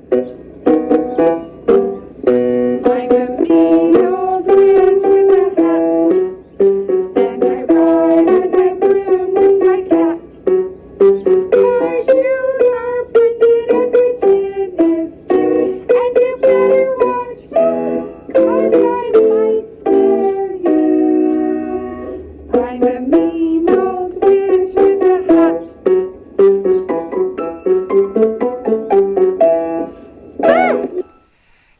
I'm a mean old witch with a hat, and I ride on my broom with my cat. My shoes are pointed and my chin is too, and you better watch out, 'cause I might scare you. I'm a mean old witch with a hat.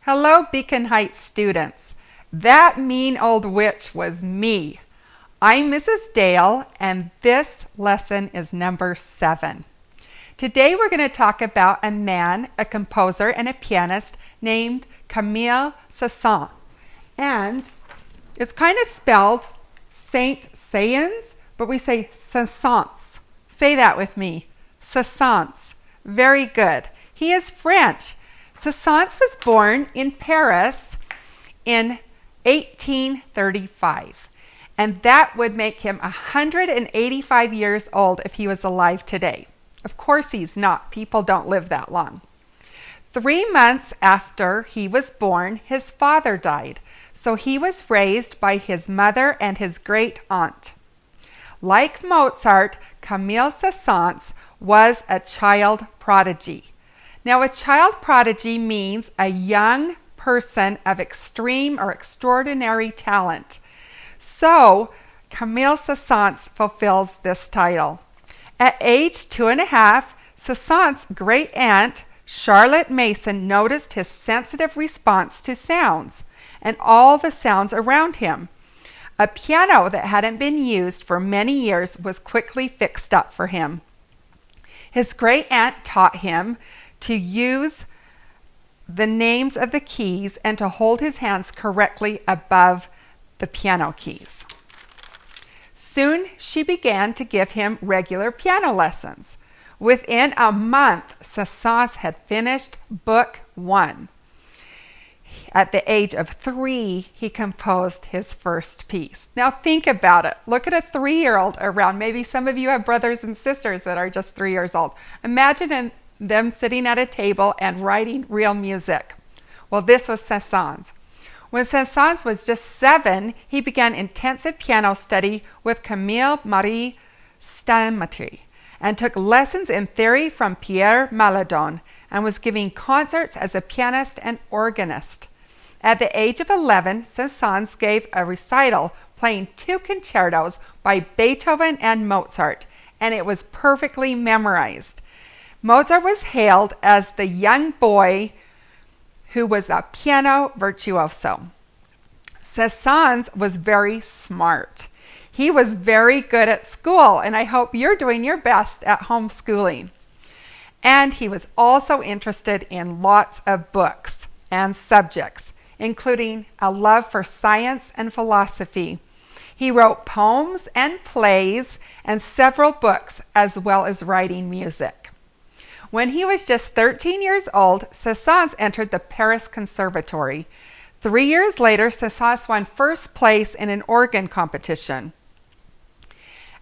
Hello, Beacon Heights students. That mean old witch was me. I'm Mrs.Dale, and this lesson is number 7. Today we're going to talk about a man, a composer, and a pianist named Camille Saint-Saens. And it's kind of spelled Saint-Saens, but we say Saint-Saens. Say that with me. Saint-Saens. Very good. He is French. Saint-Saens was born in Paris in 1835, and that would make him 185 years old if he was alive today. Of course he's not. People don't live that long. 3 months after he was born, his father died, so he was raised by his mother and his great aunt. Like Mozart, Camille Saint-Saens was a child prodigy. Now, a child prodigy means a young person of extreme or extraordinary talent. So, Camille Saint-Saens fulfills this title. At age 2.5, Saint-Saens' great aunt, Charlotte Mason, noticed his sensitive response to sounds and all the sounds around him. A piano that hadn't been used for many years was quickly fixed up for him. His great aunt taught him to use the names of the keys and to hold his hands correctly above the piano keys. Soon she began to give him regular piano lessons. Within a month, Saint-Saens had finished Book 1. At the age of 3, he composed his first piece. Now think about it. Look at a 3-year-old around. Maybe some of you have brothers and sisters that are just 3 years old. Imagine them sitting at a table and writing real music. Well, this was Saint-Saens. When Saint-Saens was just 7, he began intensive piano study with Camille Marie Stamatri and took lessons in theory from Pierre Maladon and was giving concerts as a pianist and organist. At the age of 11, Saint-Saens gave a recital playing 2 concertos by Beethoven and Mozart, and it was perfectly memorized. Mozart was hailed as the young boy who was a piano virtuoso. Saint-Saens was very smart. He was very good at school, and I hope you're doing your best at homeschooling. And he was also interested in lots of books and subjects, including a love for science and philosophy. He wrote poems and plays and several books, as well as writing music. When he was just 13 years old, Saint-Saens entered the Paris Conservatory. 3 years later, Saint-Saens won first place in an organ competition.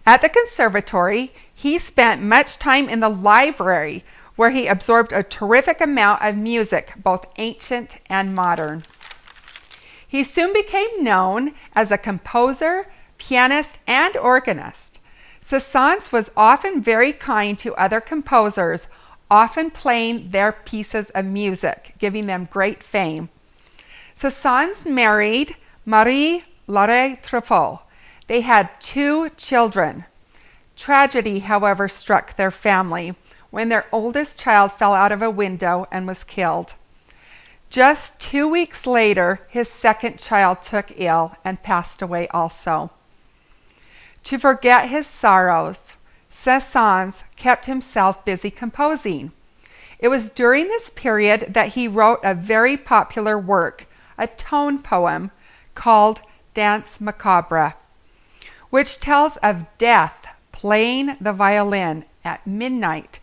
At the conservatory, he spent much time in the library, where he absorbed a terrific amount of music, both ancient and modern. He soon became known as a composer, pianist, and organist. Saint-Saens was often very kind to other composers, often playing their pieces of music, giving them great fame. Saint-Saens married Marie-Laure Truffaut. They had 2 children. Tragedy, however, struck their family when their oldest child fell out of a window and was killed. Just 2 weeks later, his second child took ill and passed away also. To forget his sorrows, Saint-Saens kept himself busy composing. It was during this period that he wrote a very popular work, a tone poem called Danse Macabre, which tells of death playing the violin at midnight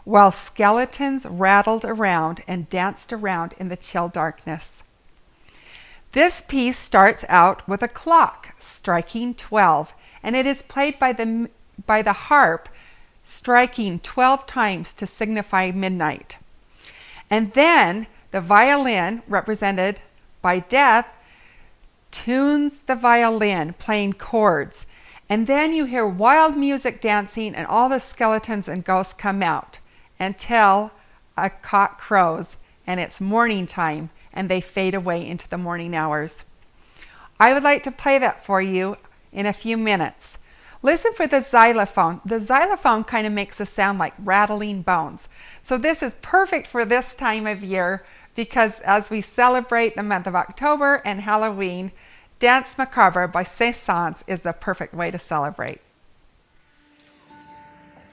while skeletons rattled around and danced around in the chill darkness. This piece starts out with a clock striking 12, and it is played by the harp striking 12 times to signify midnight. And then the violin, represented by Death, tunes the violin, playing chords. And then you hear wild music dancing, and all the skeletons and ghosts come out until a cock crows and it's morning time, and they fade away into the morning hours. I would like to play that for you in a few minutes. Listen for the xylophone. The xylophone kind of makes a sound like rattling bones. So this is perfect for this time of year, because as we celebrate the month of October and Halloween, Danse Macabre by Saint-Saens is the perfect way to celebrate.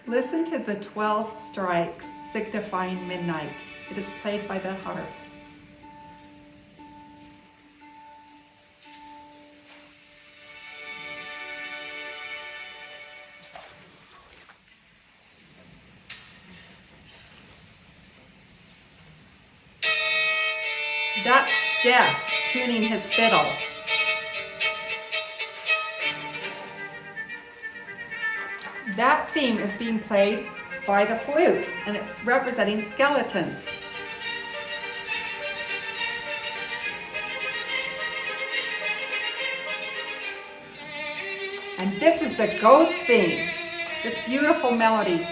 Listen to the 12 strikes signifying midnight. It is played by the harp. That's Death tuning his fiddle. That theme is being played by the flutes, and it's representing skeletons. And this is the ghost theme, this beautiful melody.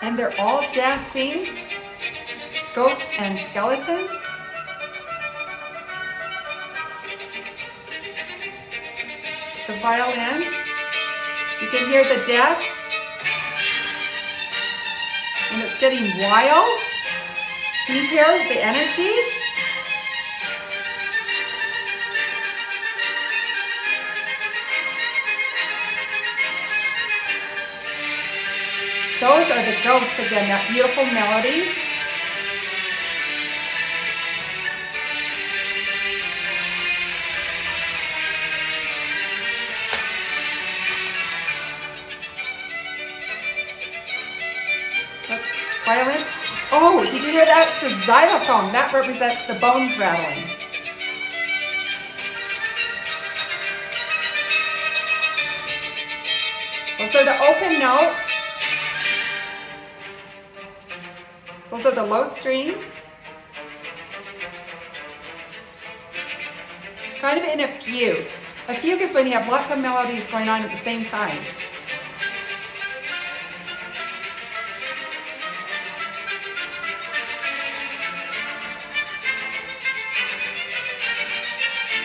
And they're all dancing, ghosts and skeletons. The violin, you can hear the death, and it's getting wild. Can you hear the energy? Those are the ghosts again, that beautiful melody. That's violin. Oh, did you hear that? It's the xylophone. That represents the bones rattling. Those are the open notes. Those are the low strings. Kind of in a fugue. A fugue is when you have lots of melodies going on at the same time.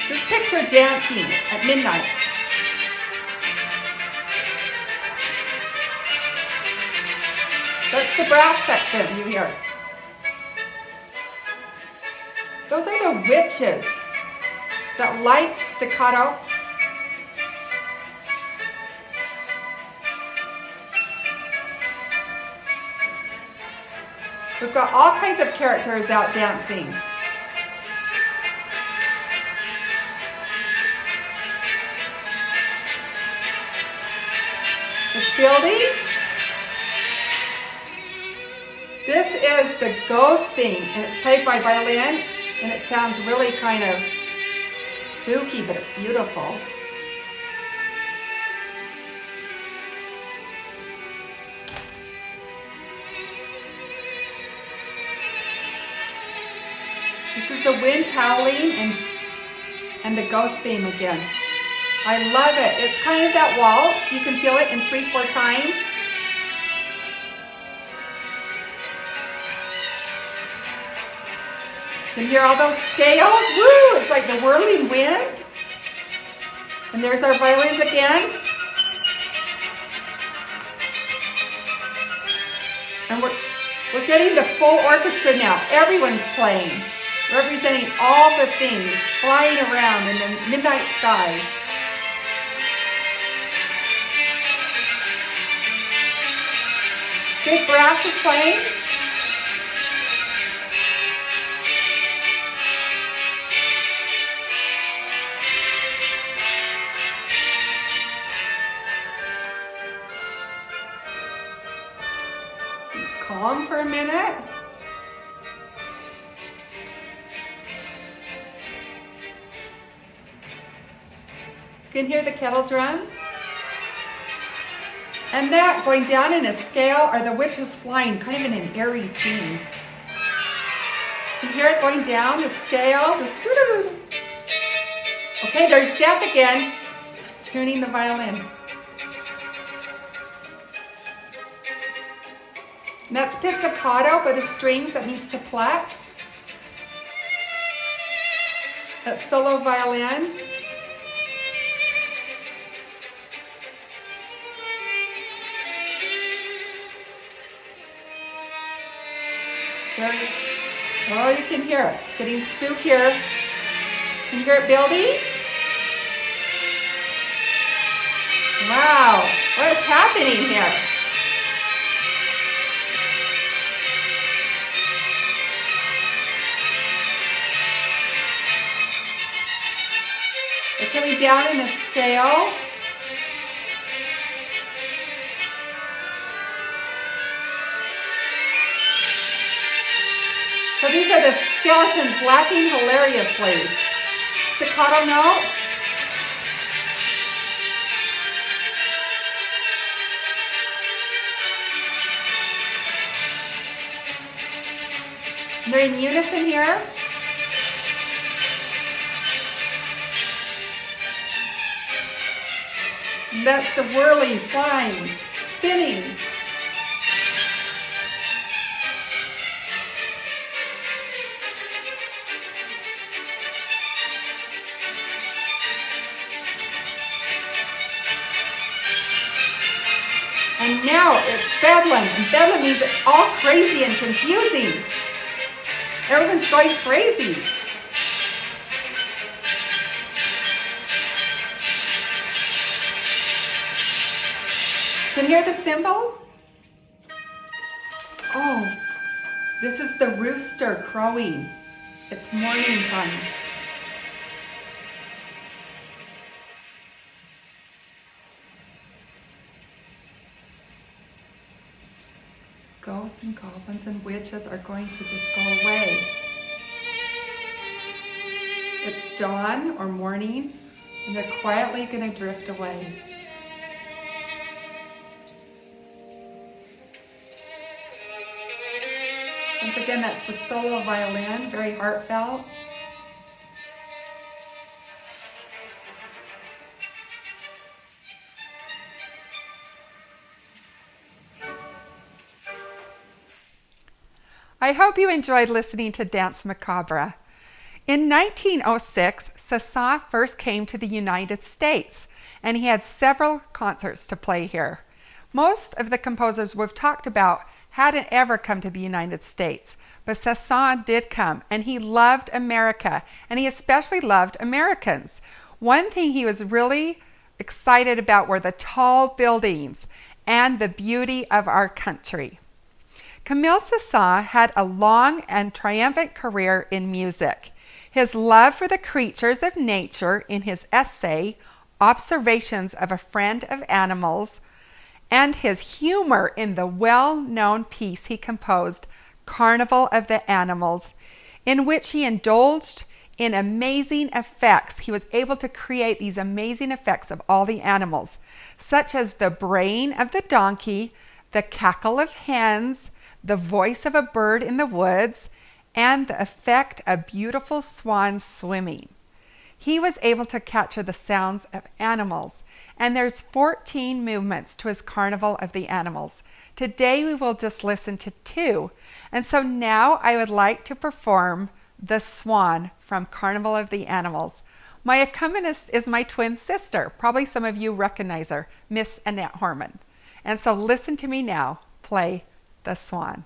Just picture dancing at midnight. That's the brass section you hear. Those are the witches. That light staccato. We've got all kinds of characters out dancing. It's building. This is the ghost theme, and it's played by violin, and it sounds really kind of spooky, but it's beautiful. This is the wind howling and the ghost theme again. I love it. It's kind of that waltz. You can feel it in 3/4 time. You can hear all those scales. Woo! It's like the whirling wind. And there's our violins again. And we're getting the full orchestra now. Everyone's playing, representing all the things flying around in the midnight sky. Big brass is playing. Let's calm for a minute. You can hear the kettle drums. And that going down in a scale are the witches flying, kind of in an airy scene. You can hear it going down the scale. Just okay, there's Death again, tuning the violin. And that's pizzicato by the strings, that means to pluck. That's solo violin. Oh, you can hear it. It's getting spookier. Can you hear it building? Wow, what is happening here? They're coming down in a scale. So these are the skeletons laughing hilariously. Staccato notes. And they're in unison here. And that's the whirling, flying, spinning. And now it's Bedlam, and Bedlam means it's all crazy and confusing. Everyone's going crazy. Can you hear the cymbals? Oh, this is the rooster crowing. It's morning time. Ghosts and goblins and witches are going to just go away. It's dawn or morning, and they're quietly going to drift away. Once again, that's the solo violin, very heartfelt. I hope you enjoyed listening to Danse Macabre. In 1906, Saint-Saens first came to the United States, and he had several concerts to play here. Most of the composers we've talked about hadn't ever come to the United States, but Saint-Saens did come, and he loved America, and he especially loved Americans. One thing he was really excited about were the tall buildings and the beauty of our country. Camille Saint-Saens had a long and triumphant career in music. His love for the creatures of nature in his essay, Observations of a Friend of Animals, and his humor in the well-known piece he composed, Carnival of the Animals, in which he indulged in amazing effects. He was able to create these amazing effects of all the animals, such as the braying of the donkey, the cackle of hens, the voice of a bird in the woods, and the effect of beautiful swans swimming. He was able to capture the sounds of animals, and there's 14 movements to his Carnival of the Animals. Today we will just listen to 2, and so now I would like to perform the Swan from Carnival of the Animals. My accompanist is my twin sister. Probably some of you recognize her, Miss Annette Horman. And so listen to me now play the Swan.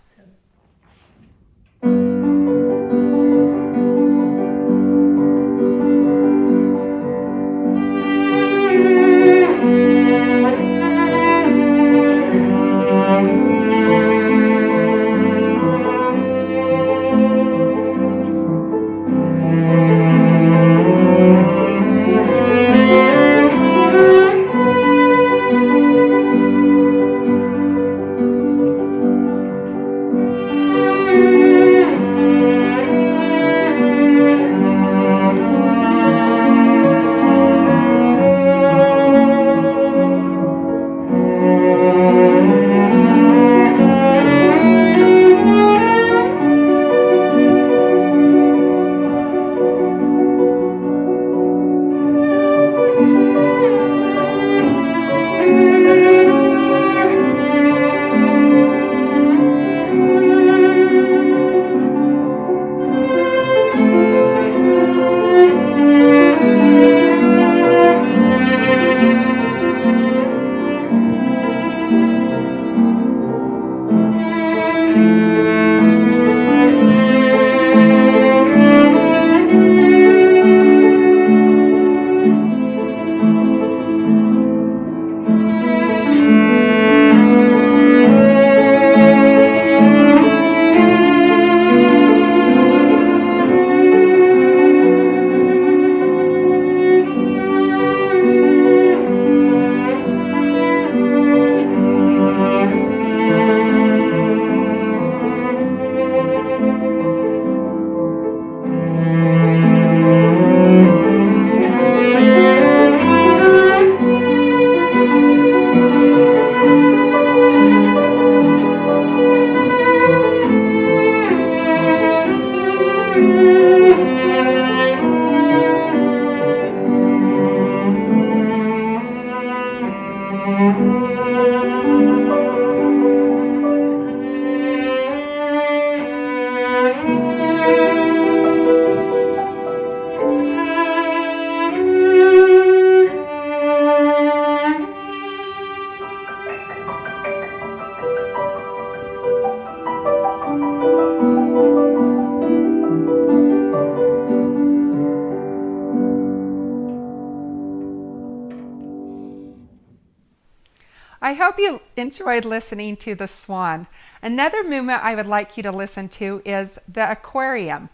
I hope you enjoyed listening to the swan. Another movement I would like you to listen to is the aquarium.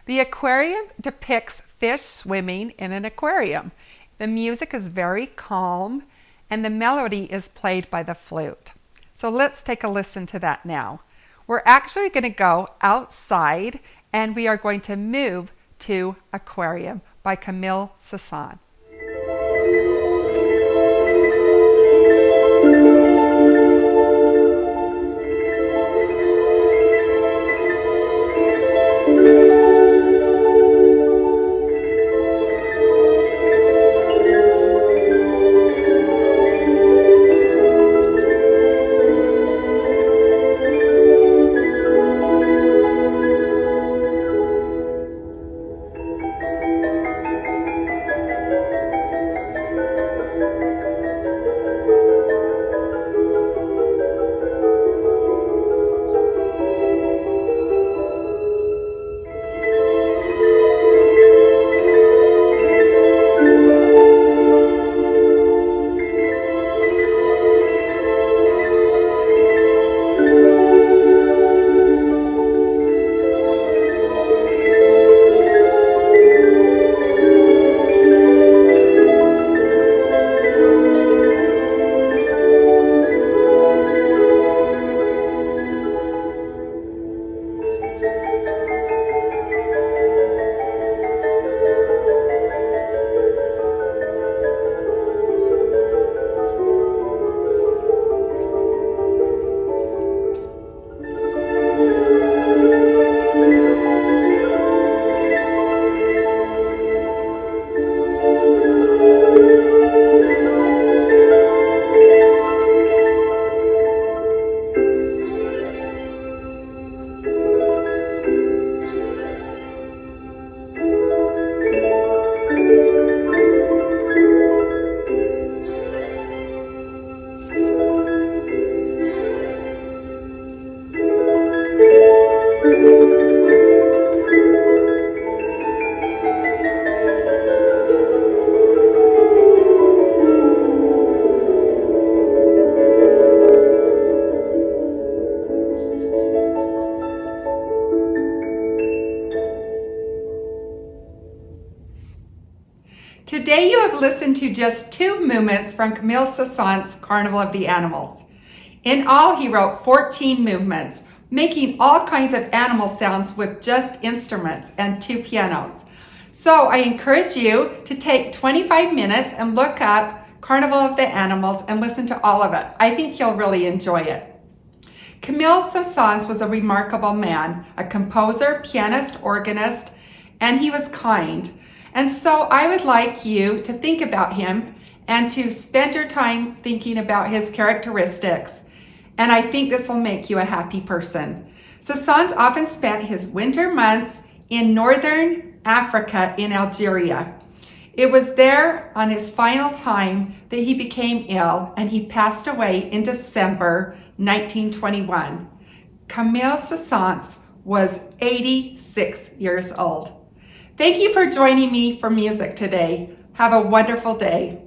The aquarium depicts fish swimming in an aquarium. The music is very calm and the melody is played by the flute. So let's take a listen to that now. We're actually going to go outside and we are going to move to Aquarium by Camille Saint-Saens. Today you have listened to just 2 movements from Camille Saint-Saens' Carnival of the Animals. In all, he wrote 14 movements, making all kinds of animal sounds with just instruments and 2 pianos. So I encourage you to take 25 minutes and look up Carnival of the Animals and listen to all of it. I think you'll really enjoy it. Camille Saint-Saens was a remarkable man, a composer, pianist, organist, and he was kind. And so I would like you to think about him and to spend your time thinking about his characteristics. And I think this will make you a happy person. Saint-Saens often spent his winter months in northern Africa in Algeria. It was there on his final time that he became ill and he passed away in December 1921. Camille Saint-Saens was 86 years old. Thank you for joining me for music today. Have a wonderful day.